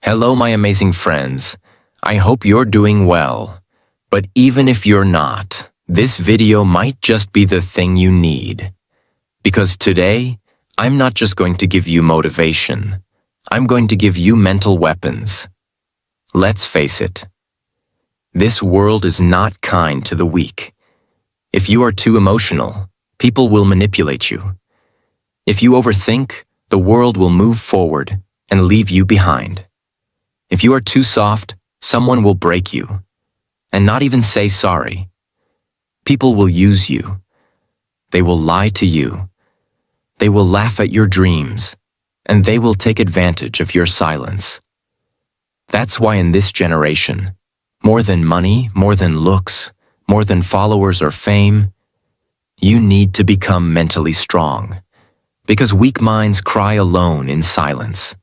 Hello, my amazing friends. I hope you're doing well. But even if you're not, this video might just be the thing you need. Because today, I'm not just going to give you motivation. I'm going to give you mental weapons. Let's face it. This world is not kind to the weak. If you are too emotional, people will manipulate you. If you overthink, the world will move forward and leave you behind. If you are too soft, someone will break you, and not even say sorry. People will use you. They will lie to you. They will laugh at your dreams, and they will take advantage of your silence. That's why in this generation, more than money, more than looks, more than followers or fame, you need to become mentally strong, because weak minds cry alone in silence.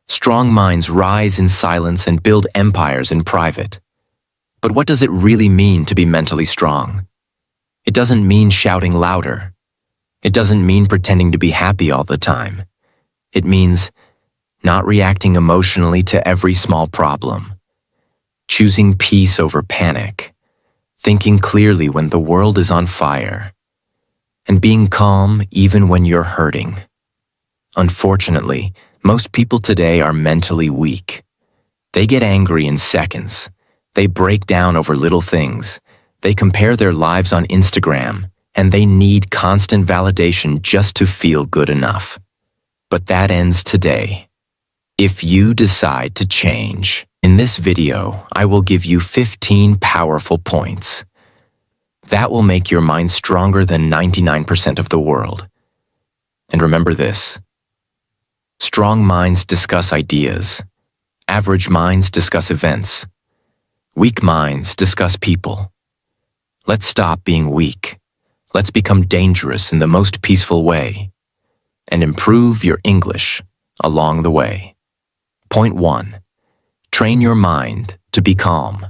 Strong minds rise in silence and build empires in private. But what does it really mean to be mentally strong? It doesn't mean shouting louder. It doesn't mean pretending to be happy all the time. It means not reacting emotionally to every small problem, choosing peace over panic, thinking clearly when the world is on fire, and being calm even when you're hurting. Unfortunately, most people today are mentally weak. They get angry in seconds. They break down over little things. They compare their lives on Instagram, and they need constant validation just to feel good enough. But that ends today. If you decide to change, in this video, I will give you 15 powerful points. That will make your mind stronger than 99% of the world. And remember this. Strong minds discuss ideas. Average minds discuss events. Weak minds discuss people. Let's stop being weak. Let's become dangerous in the most peaceful way. And improve your English along the way. Point 1. Train your mind to be calm.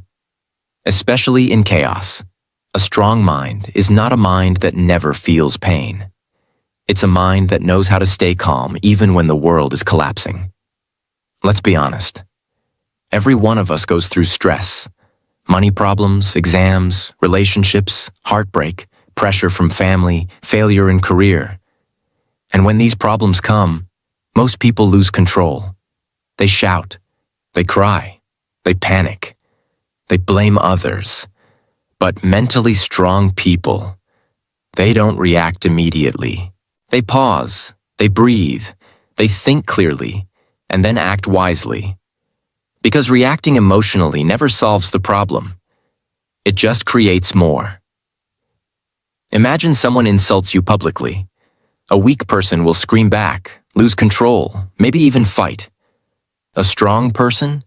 Especially in chaos. A strong mind is not a mind that never feels pain. It's a mind that knows how to stay calm even when the world is collapsing. Let's be honest. Every one of us goes through stress. Money problems, exams, relationships, heartbreak, pressure from family, failure in career. And when these problems come, most people lose control. They shout, they cry, they panic, they blame others. But mentally strong people, they don't react immediately. They pause, they breathe, they think clearly, and then act wisely. Because reacting emotionally never solves the problem. It just creates more. Imagine someone insults you publicly. A weak person will scream back, lose control, maybe even fight. A strong person?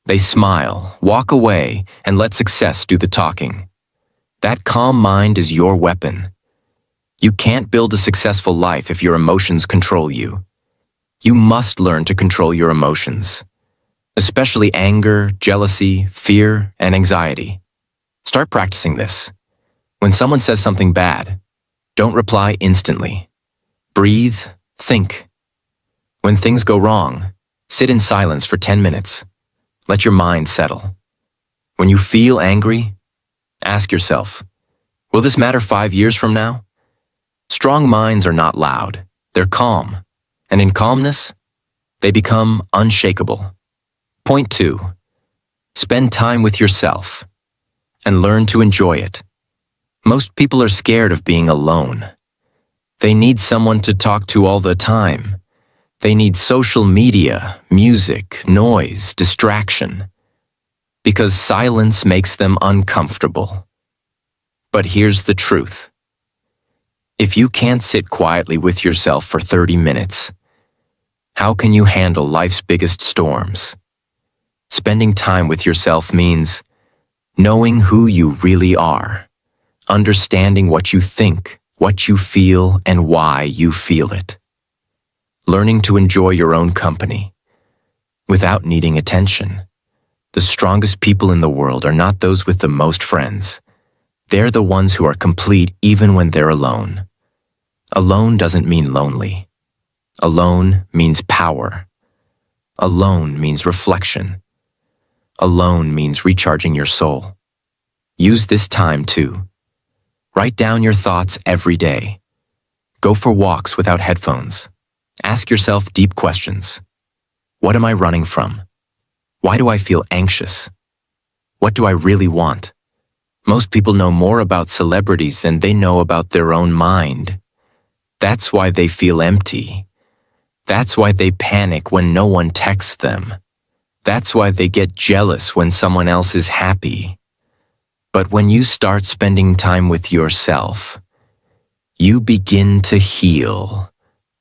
They smile, walk away, and let success do the talking. That calm mind is your weapon. You can't build a successful life if your emotions control you. You must learn to control your emotions, especially anger, jealousy, fear, and anxiety. Start practicing this. When someone says something bad, don't reply instantly. Breathe, think. When things go wrong, sit in silence for 10 minutes. Let your mind settle. When you feel angry, ask yourself, will this matter 5 years from now? Strong minds are not loud. They're calm. And in calmness, they become unshakable. Point 2. Spend time with yourself and learn to enjoy it. Most people are scared of being alone. They need someone to talk to all the time. They need social media, music, noise, distraction. Because silence makes them uncomfortable. But here's the truth. If you can't sit quietly with yourself for 30 minutes, how can you handle life's biggest storms? Spending time with yourself means knowing who you really are, understanding what you think, what you feel, and why you feel it. Learning to enjoy your own company without needing attention. The strongest people in the world are not those with the most friends. They're the ones who are complete even when they're alone. Alone doesn't mean lonely. Alone means power. Alone means reflection. Alone means recharging your soul. Use this time to write down your thoughts every day. Go for walks without headphones. Ask yourself deep questions. What am I running from? Why do I feel anxious? What do I really want? Most people know more about celebrities than they know about their own mind. That's why they feel empty. That's why they panic when no one texts them. That's why they get jealous when someone else is happy. But when you start spending time with yourself, you begin to heal,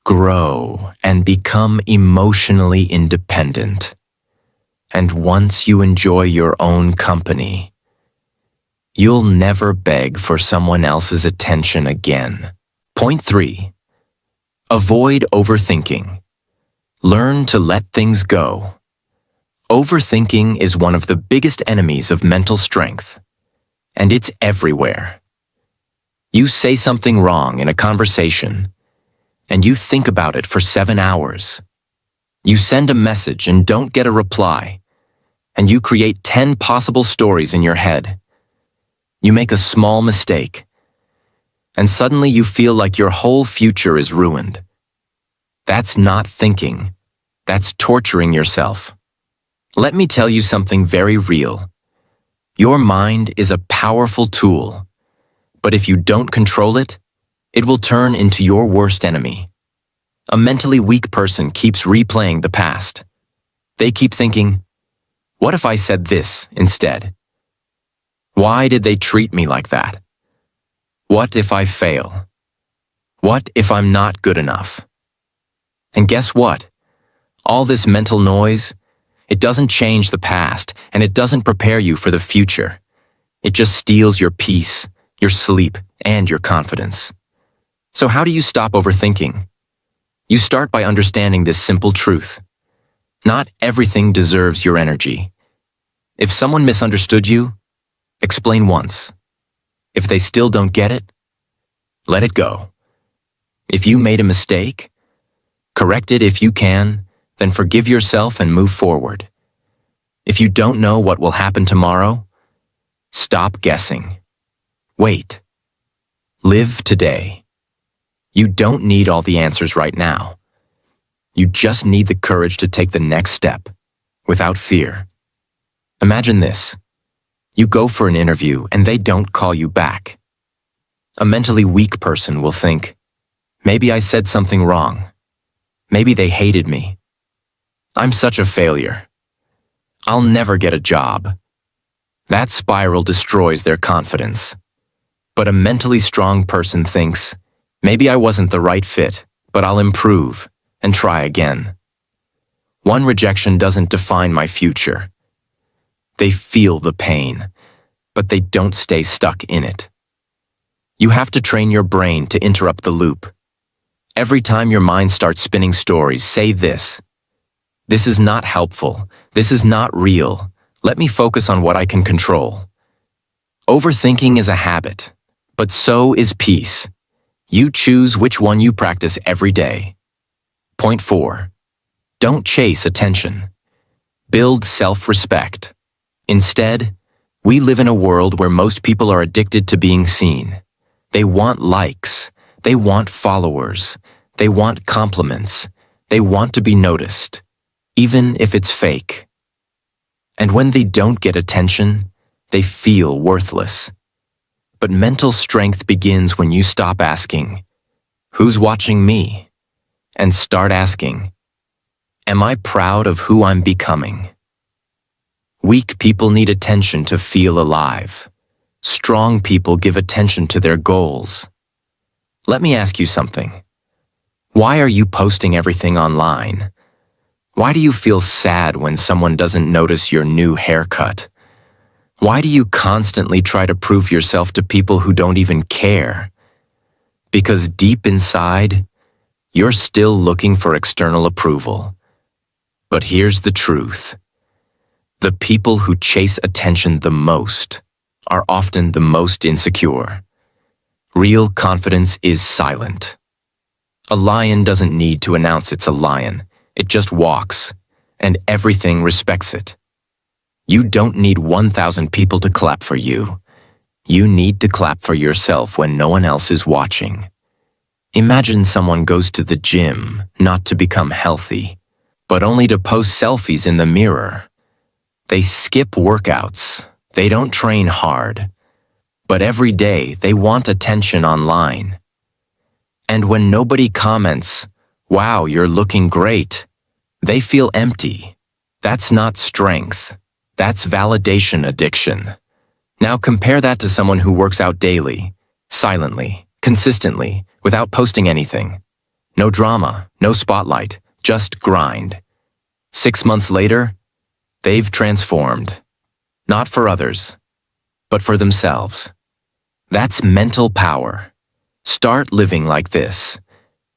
grow, and become emotionally independent. And once you enjoy your own company, you'll never beg for someone else's attention again. Point 3. Avoid overthinking. Learn to let things go. Overthinking is one of the biggest enemies of mental strength, and it's everywhere. You say something wrong in a conversation, and you think about it for 7 hours. You send a message and don't get a reply, and you create 10 possible stories in your head. You make a small mistake, and suddenly you feel like your whole future is ruined. That's not thinking. That's torturing yourself. Let me tell you something very real. Your mind is a powerful tool, but if you don't control it, it will turn into your worst enemy. A mentally weak person keeps replaying the past. They keep thinking, what if I said this instead? Why did they treat me like that? What if I fail? What if I'm not good enough? And guess what? All this mental noise, it doesn't change the past, and it doesn't prepare you for the future. It just steals your peace, your sleep, and your confidence. So how do you stop overthinking? You start by understanding this simple truth. Not everything deserves your energy. If someone misunderstood you, explain once. If they still don't get it, let it go. If you made a mistake, correct it if you can, then forgive yourself and move forward. If you don't know what will happen tomorrow, stop guessing. Wait. Live today. You don't need all the answers right now. You just need the courage to take the next step, without fear. Imagine this. You go for an interview and they don't call you back. A mentally weak person will think, maybe I said something wrong. Maybe they hated me. I'm such a failure. I'll never get a job. That spiral destroys their confidence. But a mentally strong person thinks, maybe I wasn't the right fit, but I'll improve and try again. One rejection doesn't define my future. They feel the pain, but they don't stay stuck in it. You have to train your brain to interrupt the loop. Every time your mind starts spinning stories, say this. This is not helpful. This is not real. Let me focus on what I can control. Overthinking is a habit, but so is peace. You choose which one you practice every day. Point 4. Don't chase attention. Build self-respect. Instead, we live in a world where most people are addicted to being seen. They want likes. They want followers. They want compliments. They want to be noticed, even if it's fake. And when they don't get attention, they feel worthless. But mental strength begins when you stop asking, who's watching me? And start asking, am I proud of who I'm becoming? Weak people need attention to feel alive. Strong people give attention to their goals. Let me ask you something. Why are you posting everything online? Why do you feel sad when someone doesn't notice your new haircut? Why do you constantly try to prove yourself to people who don't even care? Because deep inside, you're still looking for external approval. But here's the truth. The people who chase attention the most are often the most insecure. Real confidence is silent. A lion doesn't need to announce it's a lion. It just walks, and everything respects it. You don't need 1,000 people to clap for you. You need to clap for yourself when no one else is watching. Imagine someone goes to the gym not to become healthy, but only to post selfies in the mirror. They skip workouts. They don't train hard. But every day they want attention online. And when nobody comments, "Wow, you're looking great," they feel empty. That's not strength. That's validation addiction. Now compare that to someone who works out daily, silently, consistently, without posting anything. No drama, no spotlight, just grind. 6 months later, they've transformed. Not for others, but for themselves. That's mental power. Start living like this.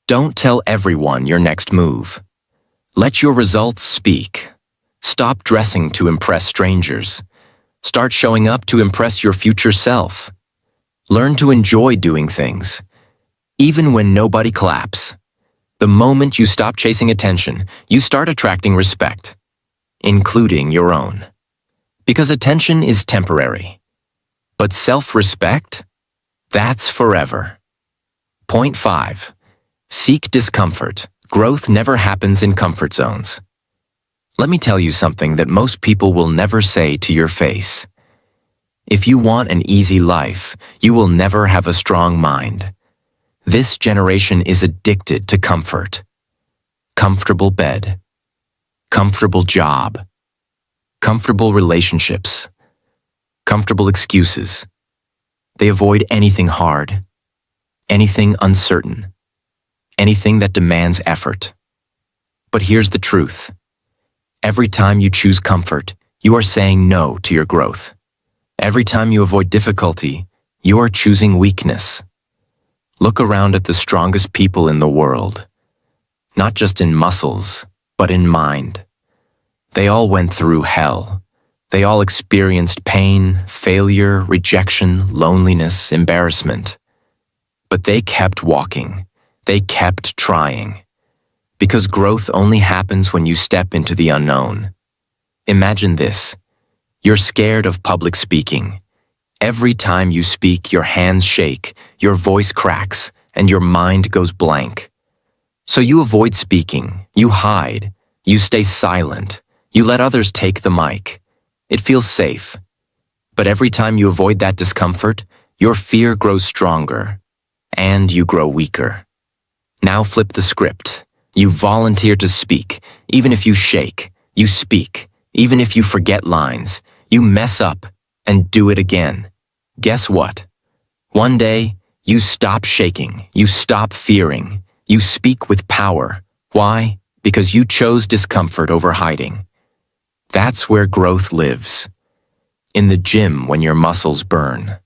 Don't tell everyone your next move. Let your results speak. Stop dressing to impress strangers. Start showing up to impress your future self. Learn to enjoy doing things, even when nobody claps. The moment you stop chasing attention, you start attracting respect, including your own. Because attention is temporary. But self-respect? That's forever. Point 5. Seek discomfort. Growth never happens in comfort zones. Let me tell you something that most people will never say to your face. If you want an easy life, you will never have a strong mind. This generation is addicted to comfort. Comfortable bed. Comfortable job. Comfortable relationships. Comfortable excuses. They avoid anything hard, anything uncertain, anything that demands effort. But here's the truth. Every time you choose comfort, you are saying no to your growth. Every time you avoid difficulty, you are choosing weakness. Look around at the strongest people in the world. Not just in muscles, but in mind. They all went through hell. They all experienced pain, failure, rejection, loneliness, embarrassment. But they kept walking. They kept trying. Because growth only happens when you step into the unknown. Imagine this. You're scared of public speaking. Every time you speak, your hands shake, your voice cracks, and your mind goes blank. So you avoid speaking, you hide, you stay silent, you let others take the mic. It feels safe. But every time you avoid that discomfort, your fear grows stronger, and you grow weaker. Now flip the script. You volunteer to speak, even if you shake. You speak, even if you forget lines. You mess up, and do it again. Guess what? One day, you stop shaking. You stop fearing. You speak with power. Why? Because you chose discomfort over hiding. That's where growth lives. In the gym when your muscles burn.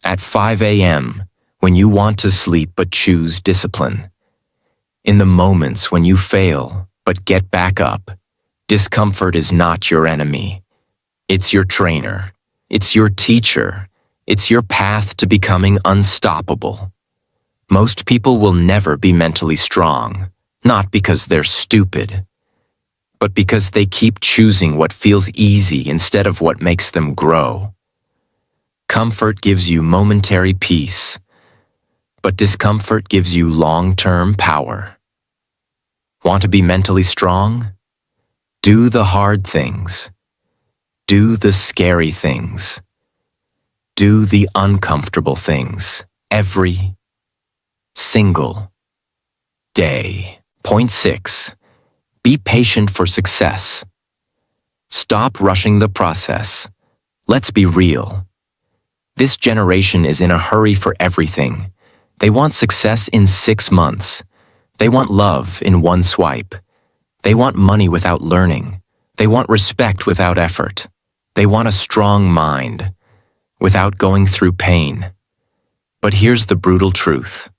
At 5 a.m. when you want to sleep but choose discipline. In the moments when you fail but get back up. Discomfort is not your enemy. It's your trainer. It's your teacher. It's your path to becoming unstoppable. Most people will never be mentally strong, not because they're stupid, but because they keep choosing what feels easy instead of what makes them grow. Comfort gives you momentary peace, but discomfort gives you long-term power. Want to be mentally strong? Do the hard things. Do the scary things. Do the uncomfortable things every single day. Point 6. Be patient for success. Stop rushing the process. Let's be real. This generation is in a hurry for everything. They want success in 6 months. They want love in one swipe. They want money without learning. They want respect without effort. They want a strong mind without going through pain. But here's the brutal truth.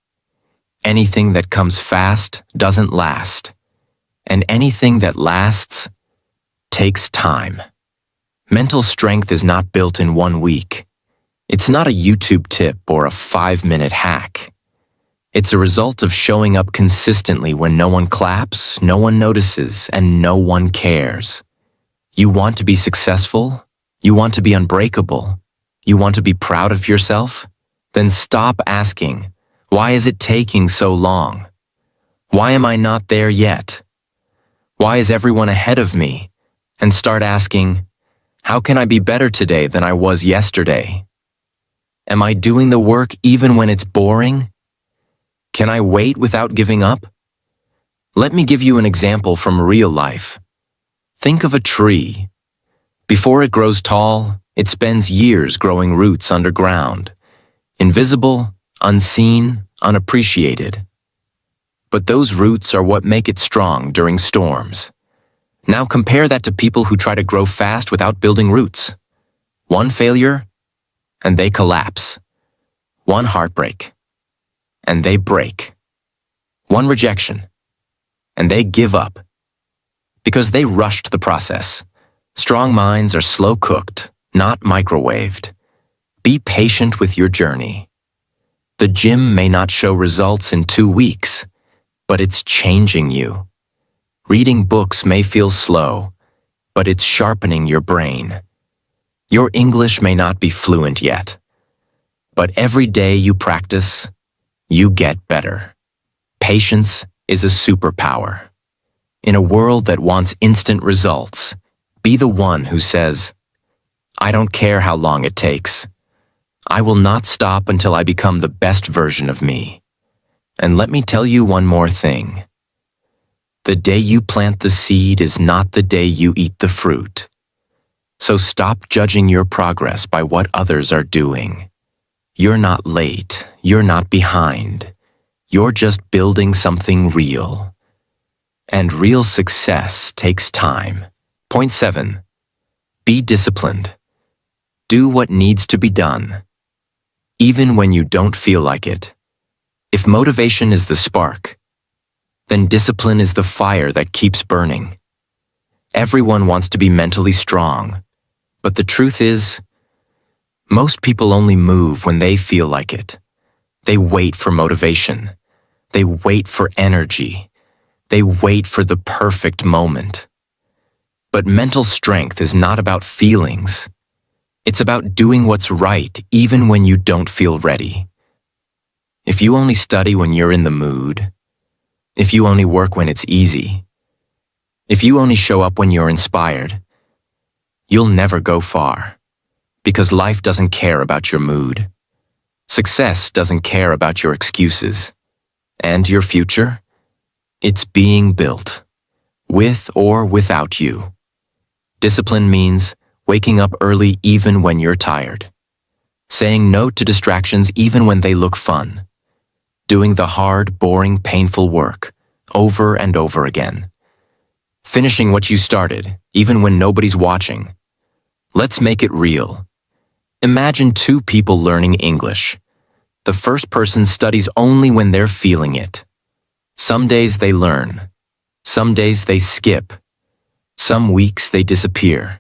Anything that comes fast doesn't last. And anything that lasts takes time. Mental strength is not built in 1 week. It's not a YouTube tip or a 5-minute hack. It's a result of showing up consistently when no one claps, no one notices, and no one cares. You want to be successful? You want to be unbreakable? You want to be proud of yourself? Then stop asking, why is it taking so long? Why am I not there yet? Why is everyone ahead of me? And start asking, how can I be better today than I was yesterday? Am I doing the work even when it's boring? Can I wait without giving up? Let me give you an example from real life. Think of a tree. Before it grows tall, it spends years growing roots underground. Invisible, unseen, unappreciated. But those roots are what make it strong during storms. Now compare that to people who try to grow fast without building roots. One failure, and they collapse. One heartbreak, and they break. One rejection, and they give up. Because they rushed the process. Strong minds are slow cooked, not microwaved. Be patient with your journey. The gym may not show results in 2 weeks, but it's changing you. Reading books may feel slow, but it's sharpening your brain. Your English may not be fluent yet, but every day you practice, you get better. Patience is a superpower. In a world that wants instant results, be the one who says, I don't care how long it takes. I will not stop until I become the best version of me. And let me tell you one more thing. The day you plant the seed is not the day you eat the fruit. So stop judging your progress by what others are doing. You're not late. You're not behind. You're just building something real. And real success takes time. Point 7. Be disciplined. Do what needs to be done, even when you don't feel like it. If motivation is the spark, then discipline is the fire that keeps burning. Everyone wants to be mentally strong, but the truth is, most people only move when they feel like it. They wait for motivation. They wait for energy. They wait for the perfect moment. But mental strength is not about feelings. It's about doing what's right even when you don't feel ready. If you only study when you're in the mood, if you only work when it's easy, if you only show up when you're inspired, you'll never go far, because life doesn't care about your mood. Success doesn't care about your excuses. And your future? It's being built, with or without you. Discipline means waking up early even when you're tired. Saying no to distractions even when they look fun. Doing the hard, boring, painful work over and over again. Finishing what you started, even when nobody's watching. Let's make it real. Imagine 2 people learning English. The first person studies only when they're feeling it. Some days they learn. Some days they skip. Some weeks they disappear.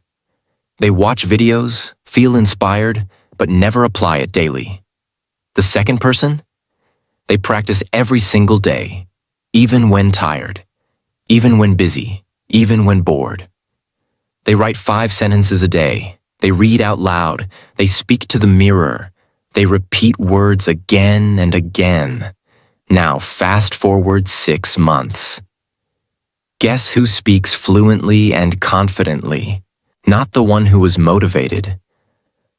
They watch videos, feel inspired, but never apply it daily. The second person? They practice every single day, even when tired, even when busy, even when bored. They write 5 sentences a day. They read out loud. They speak to the mirror. They repeat words again and again. Now fast forward 6 months. Guess who speaks fluently and confidently? Not the one who was motivated,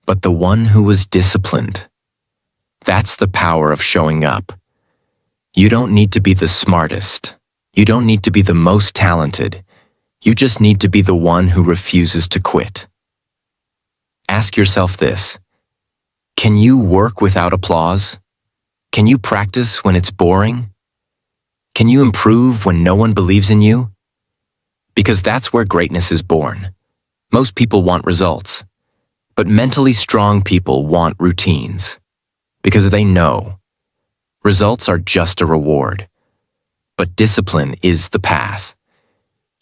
but the one who was disciplined. That's the power of showing up. You don't need to be the smartest. You don't need to be the most talented. You just need to be the one who refuses to quit. Ask yourself this. Can you work without applause? Can you practice when it's boring? Can you improve when no one believes in you? Because that's where greatness is born. Most people want results, but mentally strong people want routines. Because they know results are just a reward, but discipline is the path.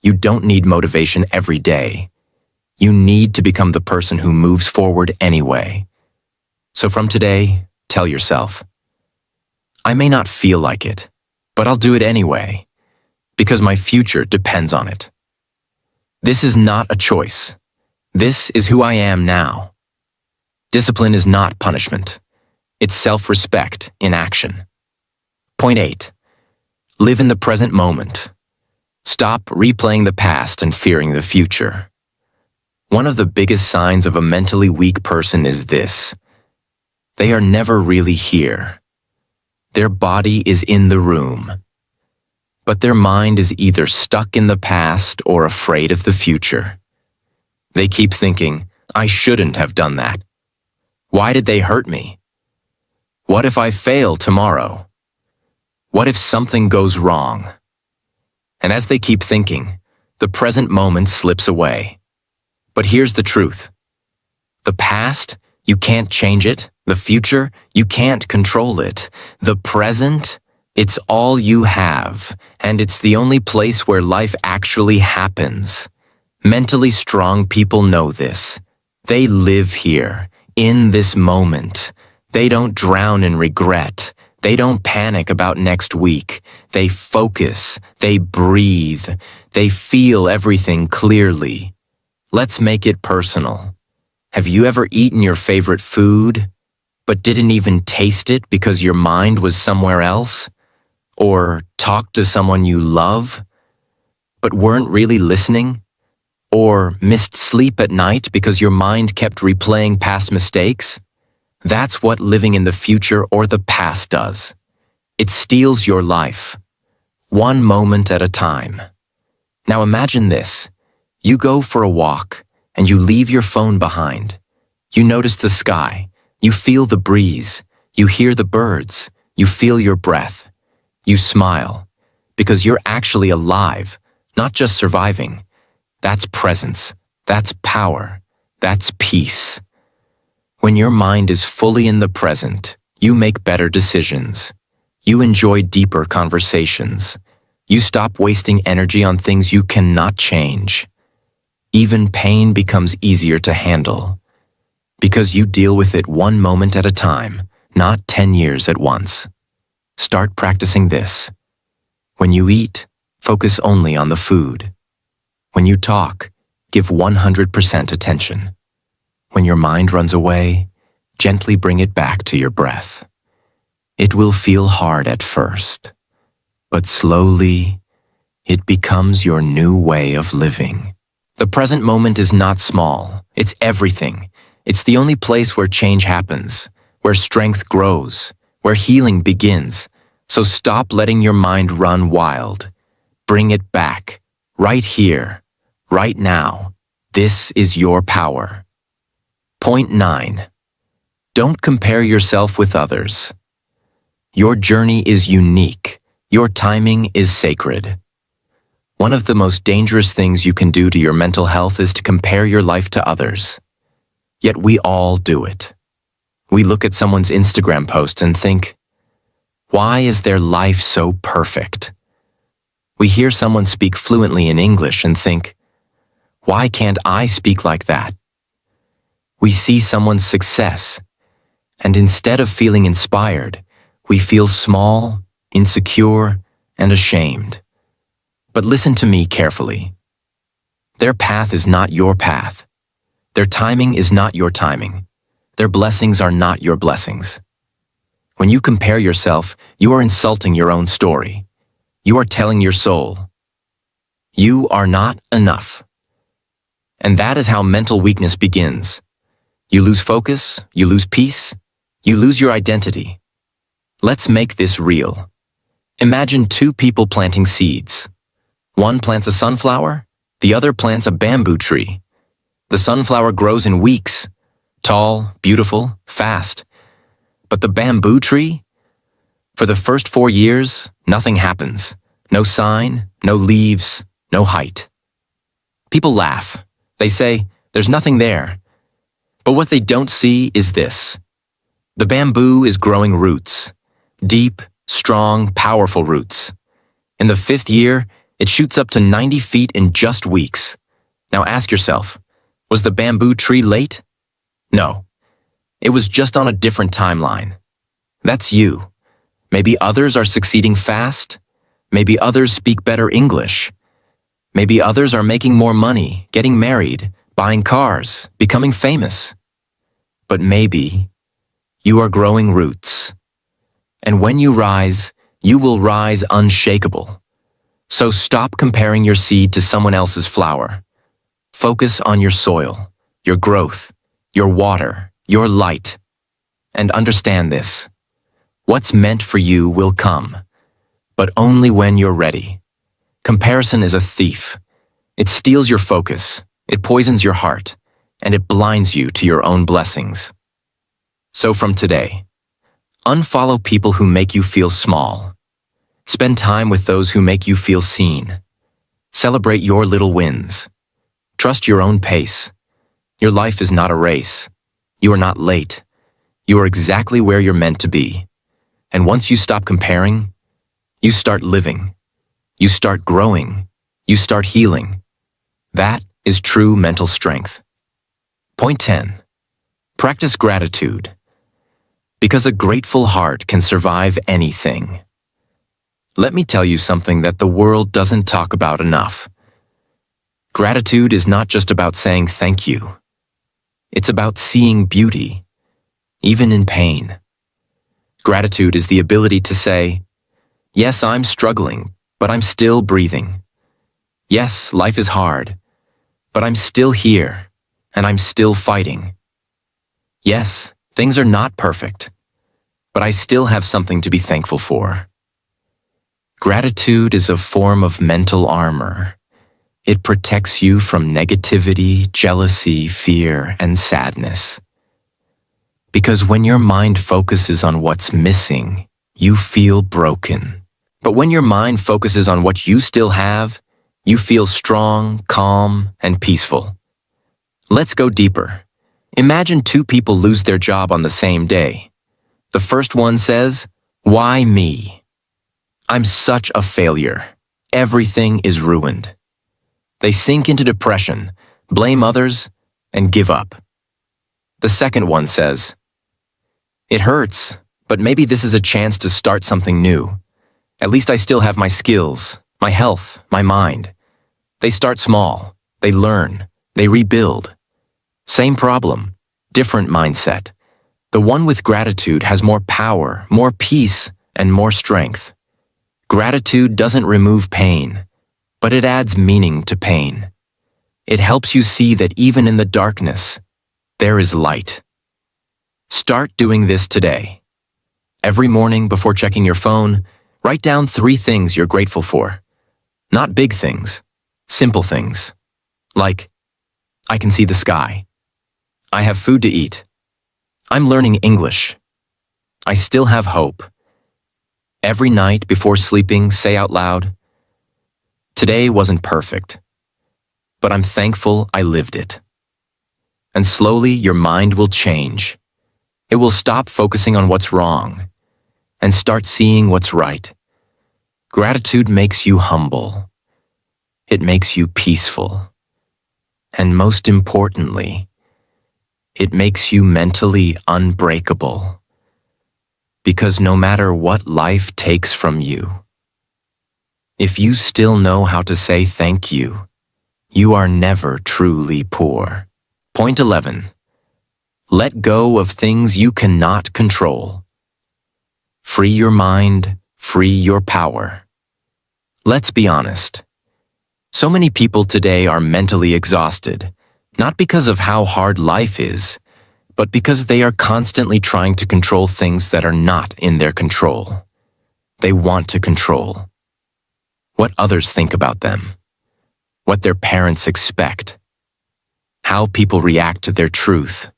You don't need motivation every day. You need to become the person who moves forward anyway. So from today, tell yourself, I may not feel like it, but I'll do it anyway, because my future depends on it. This is not a choice. This is who I am now. Discipline is not punishment. It's self-respect in action. Point 8. Live in the present moment. Stop replaying the past and fearing the future. One of the biggest signs of a mentally weak person is this. They are never really here. Their body is in the room, but their mind is either stuck in the past or afraid of the future. They keep thinking, I shouldn't have done that. Why did they hurt me? What if I fail tomorrow? What if something goes wrong? And as they keep thinking, the present moment slips away. But here's the truth. The past, you can't change it. The future, you can't control it. The present, it's all you have, and it's the only place where life actually happens. Mentally strong people know this. They live here, in this moment. They don't drown in regret. They don't panic about next week. They focus. They breathe. They feel everything clearly. Let's make it personal. Have you ever eaten your favorite food, but didn't even taste it because your mind was somewhere else? Or talked to someone you love, but weren't really listening? Or missed sleep at night because your mind kept replaying past mistakes? That's what living in the future or the past does. It steals your life, one moment at a time. Now imagine this. You go for a walk, and you leave your phone behind. You notice the sky. You feel the breeze. You hear the birds. You feel your breath. You smile, because you're actually alive, not just surviving. That's presence. That's power. That's peace. When your mind is fully in the present, you make better decisions. You enjoy deeper conversations. You stop wasting energy on things you cannot change. Even pain becomes easier to handle, because you deal with it one moment at a time, not 10 years at once. Start practicing this. When you eat, focus only on the food. When you talk, give 100% attention. When your mind runs away, gently bring it back to your breath. It will feel hard at first, but slowly, it becomes your new way of living. The present moment is not small. It's everything. It's the only place where change happens, where strength grows, where healing begins. So stop letting your mind run wild. Bring it back, right here, right now. This is your power. Point 9. Don't compare yourself with others. Your journey is unique. Your timing is sacred. One of the most dangerous things you can do to your mental health is to compare your life to others. Yet we all do it. We look at someone's Instagram post and think, why is their life so perfect? We hear someone speak fluently in English and think, why can't I speak like that? We see someone's success, and instead of feeling inspired, we feel small, insecure, and ashamed. But listen to me carefully. Their path is not your path. Their timing is not your timing. Their blessings are not your blessings. When you compare yourself, you are insulting your own story. You are telling your soul, you are not enough. And that is how mental weakness begins. You lose focus, you lose peace, you lose your identity. Let's make this real. Imagine two people planting seeds. One plants a sunflower, the other plants a bamboo tree. The sunflower grows in weeks, tall, beautiful, fast. But the bamboo tree? For the first 4 years, nothing happens. No sign, no leaves, no height. People laugh. They say, there's nothing there. But what they don't see is this. The bamboo is growing roots. Deep, strong, powerful roots. In the 5th year, it shoots up to 90 feet in just weeks. Now ask yourself, was the bamboo tree late? No. It was just on a different timeline. That's you. Maybe others are succeeding fast. Maybe others speak better English. Maybe others are making more money, getting married, buying cars, becoming famous. But maybe you are growing roots. And when you rise, you will rise unshakable. So stop comparing your seed to someone else's flower. Focus on your soil, your growth, your water, your light. And understand this. What's meant for you will come, but only when you're ready. Comparison is a thief. It steals your focus, it poisons your heart, and it blinds you to your own blessings. So from today, unfollow people who make you feel small. Spend time with those who make you feel seen. Celebrate your little wins. Trust your own pace. Your life is not a race. You are not late. You are exactly where you're meant to be. And once you stop comparing, you start living. You start growing. You start healing. That is true mental strength. Point 10. Practice gratitude. Because a grateful heart can survive anything. Let me tell you something that the world doesn't talk about enough. Gratitude is not just about saying thank you. It's about seeing beauty, even in pain. Gratitude is the ability to say, yes, I'm struggling, but I'm still breathing. Yes, life is hard, but I'm still here, and I'm still fighting. Yes, things are not perfect, but I still have something to be thankful for. Gratitude is a form of mental armor. It protects you from negativity, jealousy, fear, and sadness. Because when your mind focuses on what's missing, you feel broken. But when your mind focuses on what you still have, you feel strong, calm, and peaceful. Let's go deeper. Imagine two people lose their job on the same day. The first one says, "Why me? I'm such a failure. Everything is ruined." They sink into depression, blame others, and give up. The second one says, "It hurts, but maybe this is a chance to start something new. At least I still have my skills, my health, my mind." They start small, they learn, they rebuild. Same problem, different mindset. The one with gratitude has more power, more peace, and more strength. Gratitude doesn't remove pain, but it adds meaning to pain. It helps you see that even in the darkness, there is light. Start doing this today. Every morning before checking your phone, write down 3 things you're grateful for. Not big things, simple things. Like, I can see the sky. I have food to eat. I'm learning English. I still have hope. Every night before sleeping, say out loud, "Today wasn't perfect, but I'm thankful I lived it." And slowly your mind will change. It will stop focusing on what's wrong and start seeing what's right. Gratitude makes you humble. It makes you peaceful. And most importantly, it makes you mentally unbreakable. Because no matter what life takes from you, if you still know how to say thank you, you are never truly poor. Point 11. Let go of things you cannot control. Free your mind, free your power. Let's be honest. So many people today are mentally exhausted, not because of how hard life is, but because they are constantly trying to control things that are not in their control. They want to control what others think about them, what their parents expect, how people react to their truth,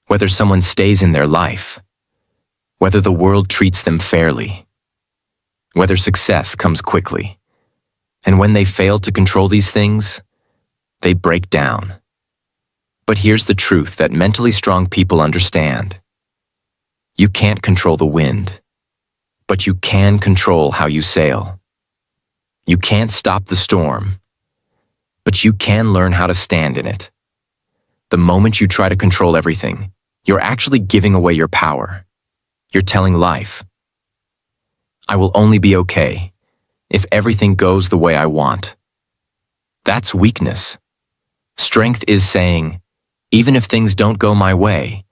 whether someone stays in their life, whether the world treats them fairly, whether success comes quickly. And when they fail to control these things, they break down. But here's the truth that mentally strong people understand. You can't control the wind, but you can control how you sail. You can't stop the storm, but you can learn how to stand in it. The moment you try to control everything, you're actually giving away your power. You're telling life, I will only be okay if everything goes the way I want. That's weakness. Strength is saying, even if things don't go my way,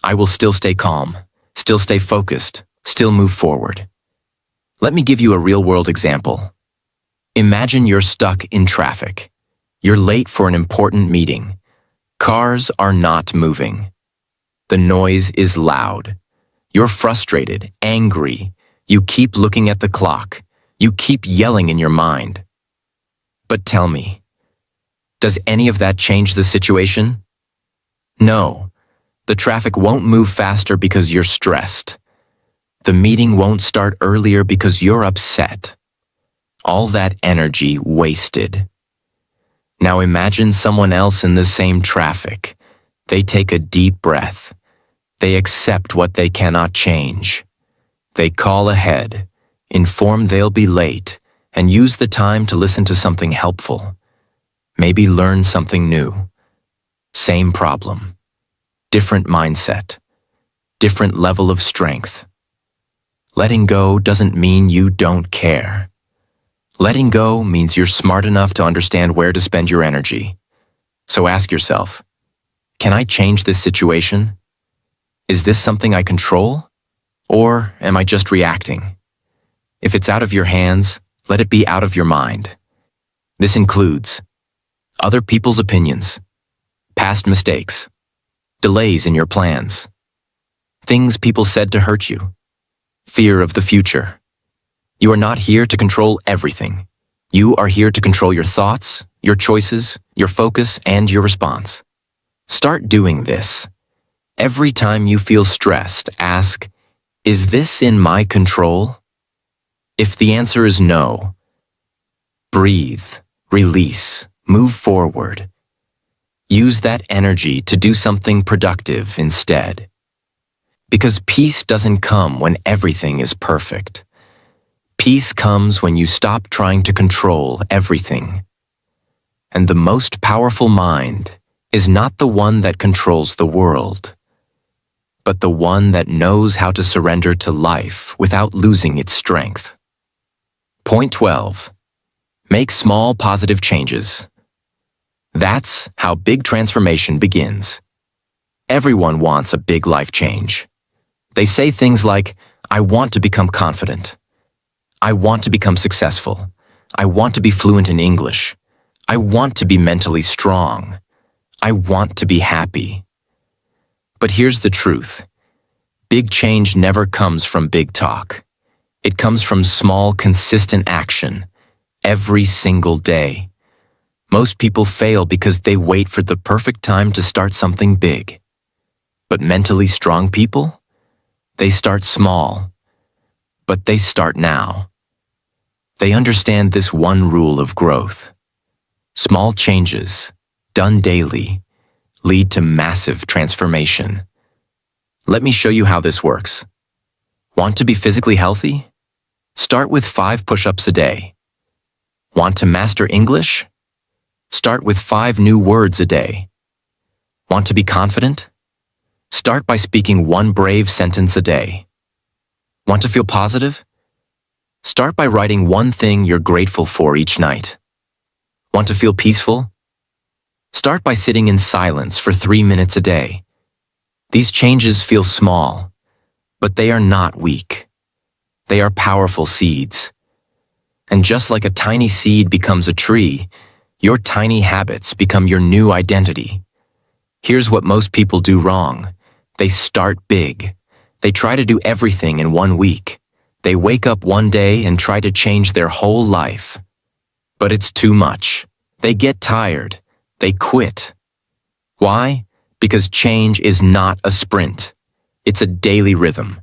I will still stay calm, still stay focused, still move forward. Let me give you a real-world example. Imagine you're stuck in traffic. You're late for an important meeting. Cars are not moving. The noise is loud. You're frustrated, angry. You keep looking at the clock. You keep yelling in your mind. But tell me, does any of that change the situation? No. The traffic won't move faster because you're stressed. The meeting won't start earlier because you're upset. All that energy wasted. Now imagine someone else in the same traffic. They take a deep breath. They accept what they cannot change. They call ahead, inform they'll be late, and use the time to listen to something helpful. Maybe learn something new. Same problem. Different mindset. Different level of strength. Letting go doesn't mean you don't care. Letting go means you're smart enough to understand where to spend your energy. So ask yourself, can I change this situation? Is this something I control? Or am I just reacting? If it's out of your hands, let it be out of your mind. This includes other people's opinions, past mistakes, delays in your plans, things people said to hurt you, fear of the future. You are not here to control everything. You are here to control your thoughts, your choices, your focus, and your response. Start doing this. Every time you feel stressed, ask, is this in my control? If the answer is no, breathe, release, move forward. Use that energy to do something productive instead. Because peace doesn't come when everything is perfect. Peace comes when you stop trying to control everything. And the most powerful mind is not the one that controls the world, but the one that knows how to surrender to life without losing its strength. Point 12. Make small positive changes. That's how big transformation begins. Everyone wants a big life change. They say things like, I want to become confident. I want to become successful. I want to be fluent in English. I want to be mentally strong. I want to be happy. But here's the truth. Big change never comes from big talk. It comes from small, consistent action, every single day. Most people fail because they wait for the perfect time to start something big. But mentally strong people? They start small, but they start now. They understand this one rule of growth. Small changes, done daily, lead to massive transformation. Let me show you how this works. Want to be physically healthy? Start with 5 push-ups a day. Want to master English? Start with 5 new words a day. Want to be confident? Start by speaking 1 brave sentence a day. Want to feel positive? Start by writing 1 thing you're grateful for each night. Want to feel peaceful? Start by sitting in silence for 3 minutes a day. These changes feel small, but they are not weak. They are powerful seeds. And just like a tiny seed becomes a tree, your tiny habits become your new identity. Here's what most people do wrong. They start big. They try to do everything in 1 week. They wake up one day and try to change their whole life. But it's too much. They get tired. They quit. Why? Because change is not a sprint. It's a daily rhythm.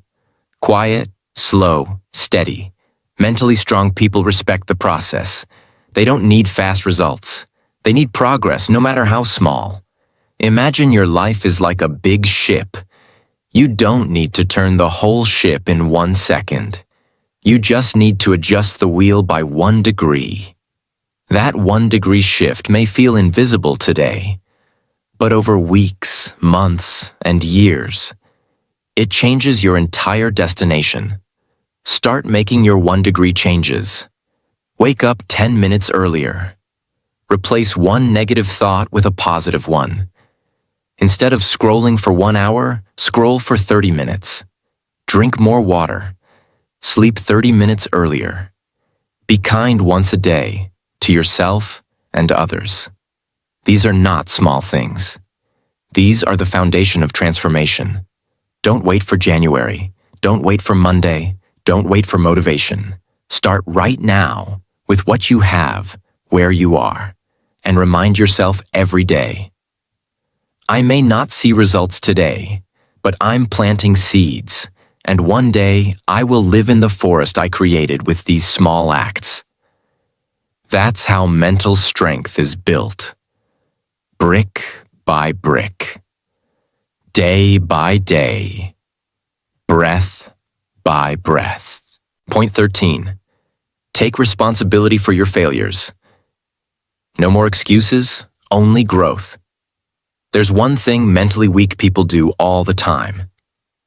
Quiet, slow, steady. Mentally strong people respect the process. They don't need fast results. They need progress, no matter how small. Imagine your life is like a big ship. You don't need to turn the whole ship in 1 second. You just need to adjust the wheel by 1 degree. That 1 degree shift may feel invisible today, but over weeks, months, and years, it changes your entire destination. Start making your 1-degree changes. Wake up 10 minutes earlier. Replace one negative thought with a positive one. Instead of scrolling for 1 hour, scroll for 30 minutes. Drink more water. Sleep 30 minutes earlier. Be kind once a day to yourself and others. These are not small things. These are the foundation of transformation. Don't wait for January. Don't wait for Monday. Don't wait for motivation. Start right now with what you have, where you are, and remind yourself every day. I may not see results today, but I'm planting seeds, and one day I will live in the forest I created with these small acts. That's how mental strength is built. Brick by brick. Day by day. Breath by breath. Point 13. Take responsibility for your failures. No more excuses, only growth. There's one thing mentally weak people do all the time.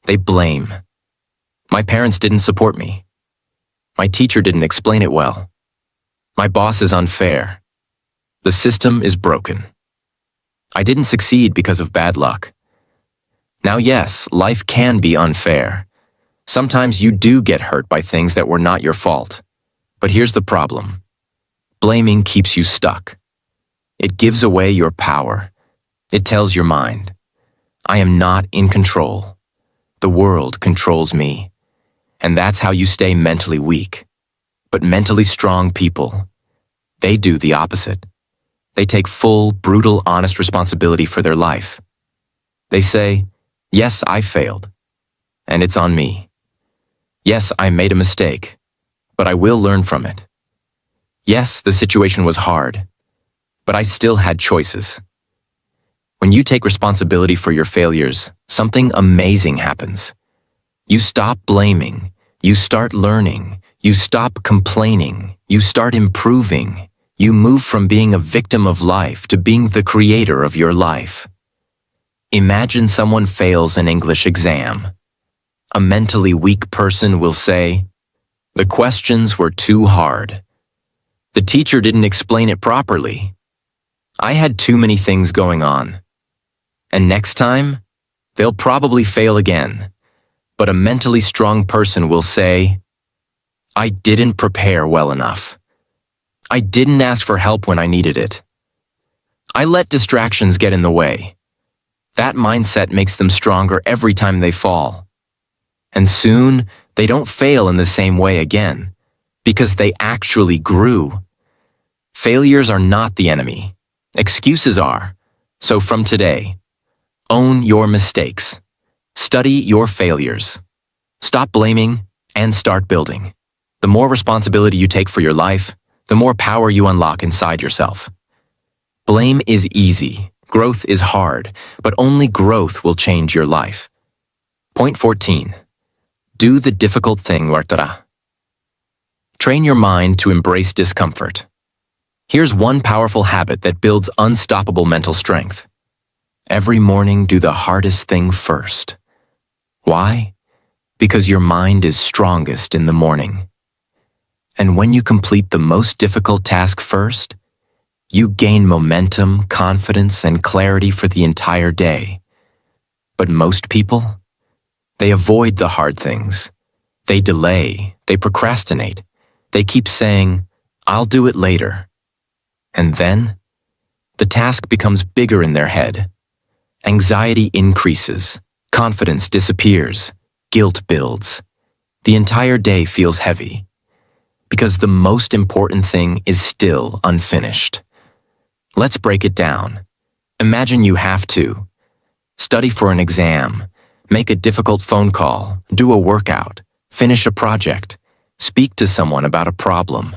They blame. My parents didn't support me. My teacher didn't explain it well. My boss is unfair. The system is broken. I didn't succeed because of bad luck. Now, yes, life can be unfair. Sometimes you do get hurt by things that were not your fault. But here's the problem. Blaming keeps you stuck. It gives away your power. It tells your mind, I am not in control. The world controls me. And that's how you stay mentally weak. But mentally strong people, they do the opposite. They take full, brutal, honest responsibility for their life. They say, yes, I failed, and it's on me. Yes, I made a mistake, but I will learn from it. Yes, the situation was hard, but I still had choices. When you take responsibility for your failures, something amazing happens. You stop blaming, you start learning, you stop complaining, you start improving. You move from being a victim of life to being the creator of your life. Imagine someone fails an English exam. A mentally weak person will say, the questions were too hard. The teacher didn't explain it properly. I had too many things going on. And next time, they'll probably fail again. But a mentally strong person will say, I didn't prepare well enough. I didn't ask for help when I needed it. I let distractions get in the way. That mindset makes them stronger every time they fall. And soon, they don't fail in the same way again, because they actually grew. Failures are not the enemy. Excuses are. So from today, own your mistakes. Study your failures. Stop blaming and start building. The more responsibility you take for your life, the more power you unlock inside yourself. Blame is easy, growth is hard, but only growth will change your life. Point 14. Do the difficult thing, Wartara. Train your mind to embrace discomfort. Here's one powerful habit that builds unstoppable mental strength. Every morning, do the hardest thing first. Why? Because your mind is strongest in the morning. And when you complete the most difficult task first, you gain momentum, confidence, and clarity for the entire day. But most people, they avoid the hard things. They delay, they procrastinate. They keep saying, I'll do it later. And then, the task becomes bigger in their head. Anxiety increases, confidence disappears, guilt builds. The entire day feels heavy. Because the most important thing is still unfinished. Let's break it down. Imagine you have to study for an exam, make a difficult phone call, do a workout, finish a project, speak to someone about a problem.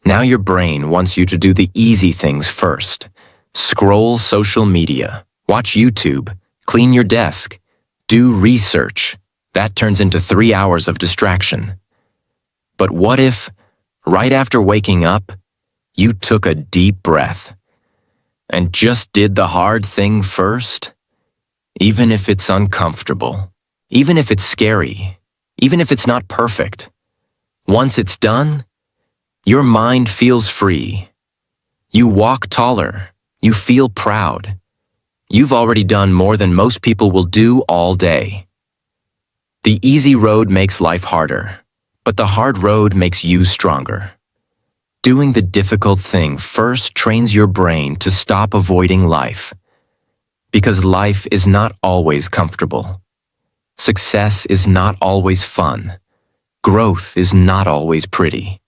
Now your brain wants you to do the easy things first. Scroll social media, watch YouTube, clean your desk, do research. That turns into 3 hours of distraction. But what if, right after waking up, you took a deep breath and just did the hard thing first? Even if it's uncomfortable, even if it's scary, even if it's not perfect. Once it's done, your mind feels free. You walk taller. You feel proud. You've already done more than most people will do all day. The easy road makes life harder, but the hard road makes you stronger. Doing the difficult thing first trains your brain to stop avoiding life. Because life is not always comfortable. Success is not always fun. Growth is not always pretty.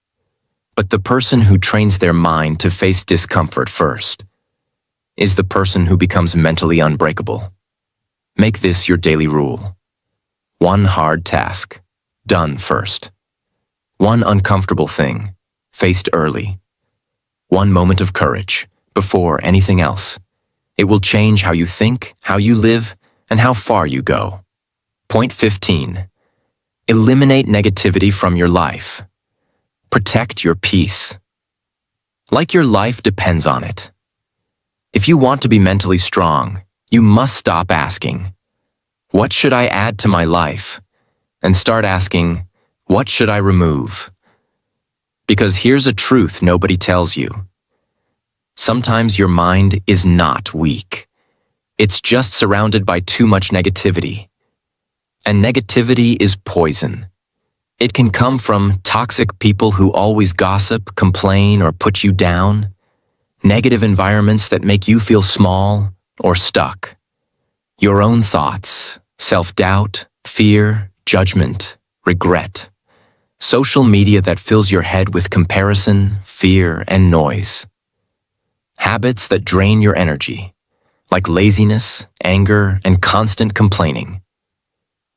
But the person who trains their mind to face discomfort first is the person who becomes mentally unbreakable. Make this your daily rule. One hard task, done first. One uncomfortable thing, faced early. One moment of courage, before anything else. It will change how you think, how you live, and how far you go. Point 15. Eliminate negativity from your life. Protect your peace. Like your life depends on it. If you want to be mentally strong, you must stop asking, "What should I add to my life?" and start asking, "What should I remove?" Because here's a truth nobody tells you. Sometimes your mind is not weak. It's just surrounded by too much negativity. And negativity is poison. It can come from toxic people who always gossip, complain, or put you down. Negative environments that make you feel small or stuck. Your own thoughts, self-doubt, fear, judgment, regret. Social media that fills your head with comparison, fear, and noise. Habits that drain your energy, like laziness, anger, and constant complaining.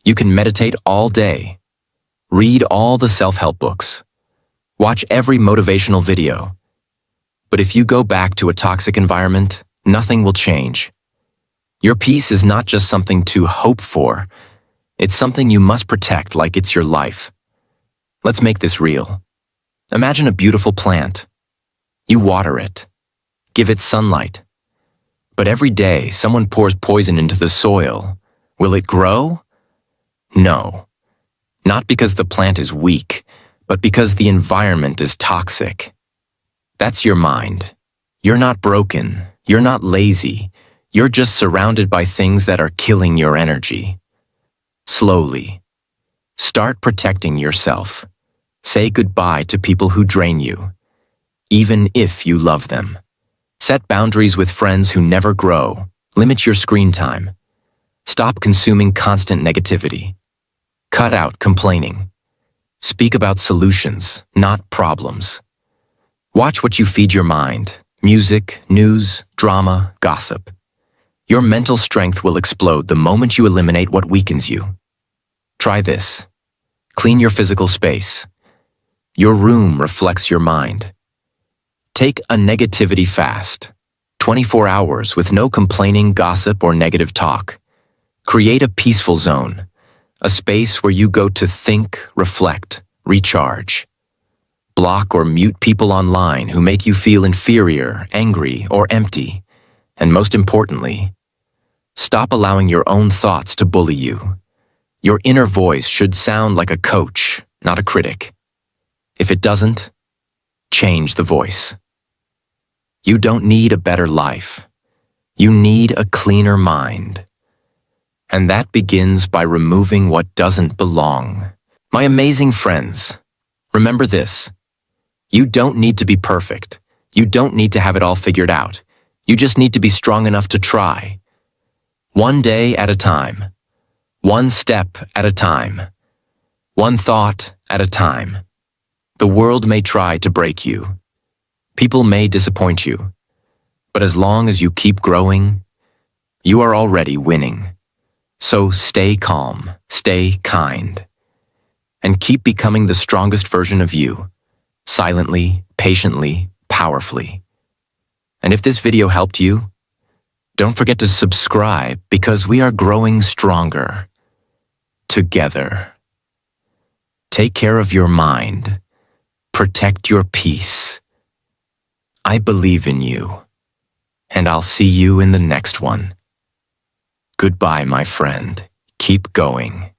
You can meditate all day, read all the self-help books, watch every motivational video. But if you go back to a toxic environment, nothing will change. Your peace is not just something to hope for, it's something you must protect like it's your life. Let's make this real. Imagine a beautiful plant. You water it, give it sunlight. But every day someone pours poison into the soil. Will it grow? No. Not because the plant is weak, but because the environment is toxic. That's your mind. You're not broken. You're not lazy. You're just surrounded by things that are killing your energy. Slowly. Start protecting yourself. Say goodbye to people who drain you, even if you love them. Set boundaries with friends who never grow. Limit your screen time. Stop consuming constant negativity. Cut out complaining. Speak about solutions, not problems. Watch what you feed your mind. Music, news, drama, gossip. Your mental strength will explode the moment you eliminate what weakens you. Try this. Clean your physical space. Your room reflects your mind. Take a negativity fast. 24 hours with no complaining, gossip, or negative talk. Create a peaceful zone. A space where you go to think, reflect, recharge. Block or mute people online who make you feel inferior, angry, or empty. And most importantly, stop allowing your own thoughts to bully you. Your inner voice should sound like a coach, not a critic. If it doesn't, change the voice. You don't need a better life. You need a cleaner mind. And that begins by removing what doesn't belong. My amazing friends, remember this. You don't need to be perfect. You don't need to have it all figured out. You just need to be strong enough to try. One day at a time. One step at a time. One thought at a time. The world may try to break you. People may disappoint you. But as long as you keep growing, you are already winning. So stay calm, stay kind, and keep becoming the strongest version of you, silently, patiently, powerfully. And if this video helped you, don't forget to subscribe because we are growing stronger together. Take care of your mind. Protect your peace. I believe in you, and I'll see you in the next one. Goodbye, my friend. Keep going.